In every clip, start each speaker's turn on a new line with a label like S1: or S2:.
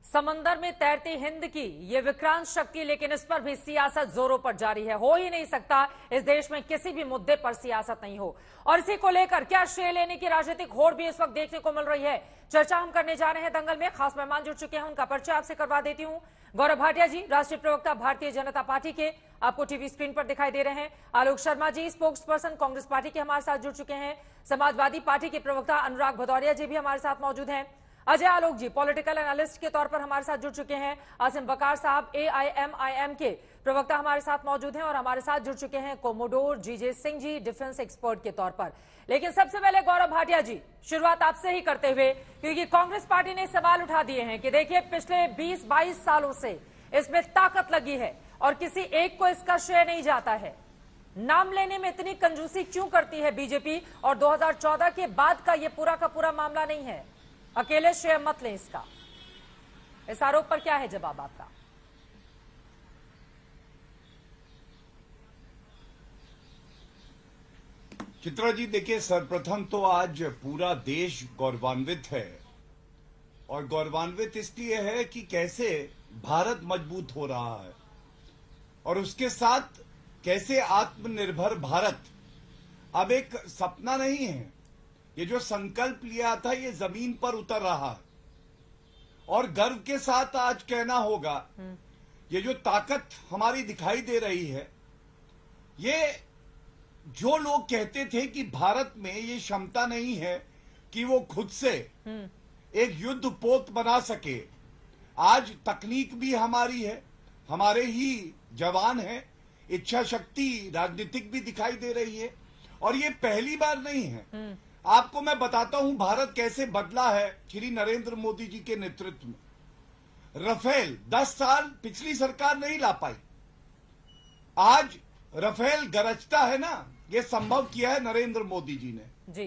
S1: समंदर में तैरती हिंद की ये विक्रांत शक्ति, लेकिन इस पर भी सियासत जोरों पर जारी है। हो ही नहीं सकता इस देश में किसी भी मुद्दे पर सियासत नहीं हो। और इसी को लेकर क्या श्रेय लेने की राजनीतिक होड़ भी इस वक्त देखने को मिल रही है। चर्चा हम करने जा रहे हैं दंगल में। खास मेहमान जुड़ चुके हैं, उनका परिचय आपसे करवा देती हूँ। गौरव भाटिया जी, राष्ट्रीय प्रवक्ता भारतीय जनता पार्टी के, आपको टीवी स्क्रीन पर दिखाई दे रहे हैं। Alok Sharma ji, spokes person Congress party के, हमारे साथ जुड़ चुके हैं। समाजवादी पार्टी के प्रवक्ता अनुराग भदौरिया जी भी हमारे साथ मौजूद हैं। अजय आलोक जी, पॉलिटिकल एनालिस्ट के तौर पर हमारे साथ जुड़ चुके हैं। आसिम बकार साहब, AIMIM के प्रवक्ता हमारे साथ मौजूद हैं। और हमारे साथ जुड़ चुके हैं कोमोडोर जीजे सिंह जी, डिफेंस एक्सपर्ट के तौर पर। लेकिन सबसे पहले गौरव भाटिया जी, शुरुआत आपसे ही करते हुए, क्योंकि कांग्रेस पार्टी ने सवाल उठा दिए हैं कि देखिए पिछले 20-22 सालों से इसमें ताकत लगी है और किसी एक को इसका श्रेय नहीं जाता है। नाम लेने में इतनी कंजूसी क्यों करती है बीजेपी? और 2014 के बाद का ये पूरा का पूरा मामला नहीं है, अकेले श्रेय मत लें इसका। इस आरोप पर क्या है जवाब आपका?
S2: चित्रा जी, देखिए, सर्वप्रथम तो आज पूरा देश गौरवान्वित है। और गौरवान्वित इसलिए है कि कैसे भारत मजबूत हो रहा है और उसके साथ कैसे आत्मनिर्भर भारत अब एक सपना नहीं है। ये जो संकल्प लिया था ये जमीन पर उतर रहा है। और गर्व के साथ आज कहना होगा, ये जो ताकत हमारी दिखाई दे रही है, ये जो लोग कहते थे कि भारत में ये क्षमता नहीं है कि वो खुद से एक युद्ध पोत बना सके, आज तकनीक भी हमारी है, हमारे ही जवान हैं, इच्छा शक्ति राजनीतिक भी दिखाई दे रही है। और ये पहली बार नहीं है। आपको मैं बताता हूं भारत कैसे बदला है श्री नरेंद्र मोदी जी के नेतृत्व में। राफेल 10 साल पिछली सरकार नहीं ला पाई, आज राफेल गरजता है ना, ये संभव किया है नरेंद्र मोदी जी ने जी।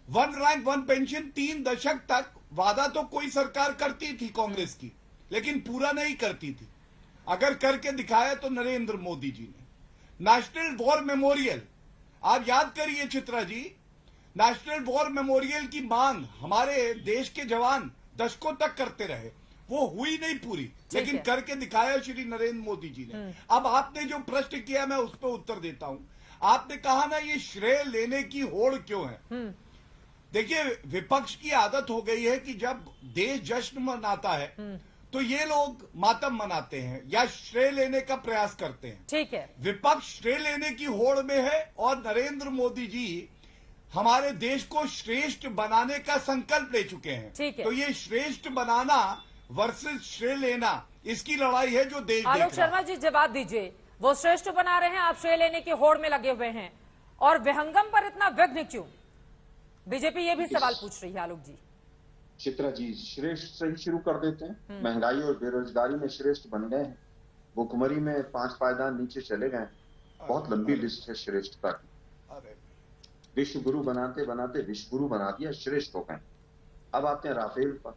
S2: 1 रैंक 1 पेंशन 3 दशक तक वादा तो कोई सरकार करती थी कांग्रेस की, लेकिन पूरा नहीं करती थी। अगर करके दिखाया तो नरेंद्र मोदी जी ने। नेशनल वॉर मेमोरियल, आप याद करिए Chitra ji, national war memorial की मांग हमारे देश के जवान दशकों तक करते रहे, वो हुई नहीं पूरी, लेकिन करके दिखाया श्री नरेंद्र मोदी जी ने। अब आपने जो प्रश्न किया मैं उस पर उत्तर देता हूं। आपने कहा ना ये श्रेय लेने की होड़ क्यों है। देखिए, विपक्ष की आदत हो गई है कि जब देश जश्न मनाता है तो ये लोग मातम मनाते हैं या श्रेय लेने का प्रयास करते हैं। ठीक है, विपक्ष श्रेय लेने की होड़ में है और नरेंद्र मोदी जी हमारे देश को श्रेष्ठ बनाने का संकल्प ले चुके हैं। तो ये श्रेष्ठ बनाना वर्सेस श्रेय लेना, इसकी लड़ाई है जो देश।
S1: आलोक शर्मा जी, जवाब दीजिए। वो श्रेष्ठ बना रहे हैं, आप श्रेय लेने की होड़ में लगे हुए हैं, और विहंगम पर इतना विघ्न क्यों? बीजेपी ये भी सवाल पूछ रही है। आलोक जी,
S3: चित्रा जी, श्रेष्ठ से ही शुरू कर देते हैं। महंगाई और बेरोजगारी में श्रेष्ठ बन गए हैं, भुखमरी में 5 पायदान नीचे चले गए। बहुत लंबी लिस्ट है श्रेष्ठता की। विश्व गुरु बनाते बनाते विश्व गुरु बना दिया, श्रेष्ठ हो गए। अब आते हैं राफेल पर।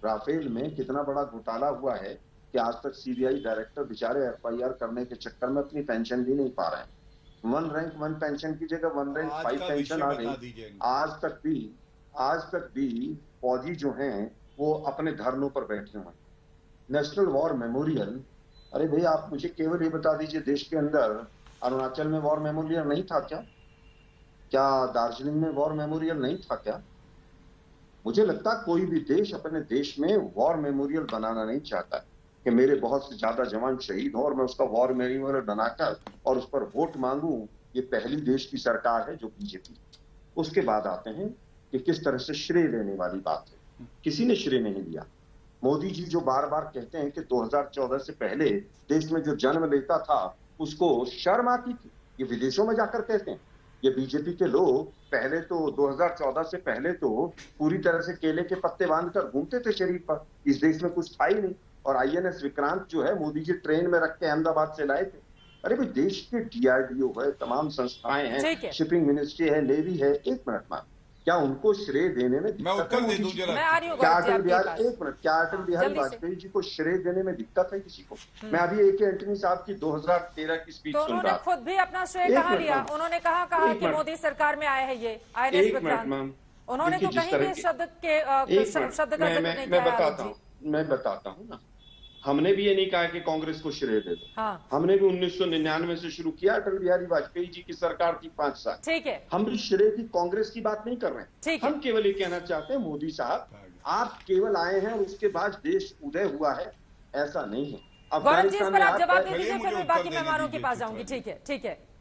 S3: राफेल में कितना बड़ा घोटाला हुआ है कि आज तक CBI डायरेक्टर बेचारे FIR करने के चक्कर में अपनी पेंशन भी नहीं पा रहे हैं। 1 रैंक 1 पेंशन की जगह 1 रैंक 5 पेंशन आ गई। आज तक भी फौजी जो हैं वो अपने धरनों पर बैठे हुए हैं। नेशनल वॉर मेमोरियल, अरे भाई आप मुझे केवल ये बता दीजिए, देश के अंदर अरुणाचल में वॉर मेमोरियल नहीं था क्या? क्या दार्जिलिंग में वॉर मेमोरियल नहीं था क्या? मुझे लगता है कोई भी देश अपने देश में वॉर मेमोरियल बनाना नहीं चाहता कि मेरे बहुत से ज्यादा जवान शहीद हो और मैं उसका वॉर मेमोरियल बनाकर और उस पर वोट मांगू। ये पहली देश की सरकार है जो बीजेपी। उसके बाद आते हैं कि किस तरह से श्रेय लेने वाली बात है। किसी ने श्रेय नहीं लिया। मोदी जी जो बार बार कहते हैं कि 2014 से पहले देश में जो जन्म लेता था उसको शर्म आती थी, ये विदेशों में जाकर कहते हैं। ये बीजेपी के लोग पहले तो 2014 से पहले तो पूरी तरह से केले के पत्ते बांधकर घूमते थे शरीर पर। इस देश में कुछ था ही नहीं। और INS विक्रांत जो है मोदी जी ट्रेन में रख के अहमदाबाद से लाए थे। अरे भाई, देश के DRDO है, तमाम संस्थाएं हैं, शिपिंग मिनिस्ट्री है, नेवी है। एक मिनट में, क्या उनको श्रेय देने में दिक्कत है? क्या अटल बिहारी वाजपेयी जी को श्रेय देने में दिक्कत है किसी को? मैं अभी AK एंटनी साहब की 2013 की स्पीच सुन रहा था।
S1: खुद भी अपना श्रेय कहाँ लिया? उन्होंने कहा कि मोदी सरकार में आया है ये INS विक्रांत। उन्होंने तो कहीं भी शब्द का जिक्र नहीं किया।
S3: मैं बताता हूं ना, हमने भी ये नहीं कहा कि कांग्रेस को श्रेय दे दो।
S1: हाँ,
S3: हमने भी 1999 से शुरू किया, अटल बिहारी वाजपेयी जी की सरकार थी 5 साल।
S1: ठीक है,
S3: हम भी श्रेय की कांग्रेस की बात नहीं कर रहे हैं।
S1: ठीक है।
S3: हम केवल ये कहना चाहते हैं, मोदी साहब आप केवल आए हैं और उसके बाद देश उदय हुआ है, ऐसा नहीं है।
S1: गौरव जी, इस पर आप जवाब दे
S2: चलिए,
S1: दीजिए,
S2: मुझे
S1: फिर मैं
S2: उत्तर
S1: बाकी
S2: देने
S1: मेहमानों के
S2: दीजिए
S1: पास
S2: चित्रा
S1: जाऊंगी।
S2: जी।
S1: ठीक है, ठीक है।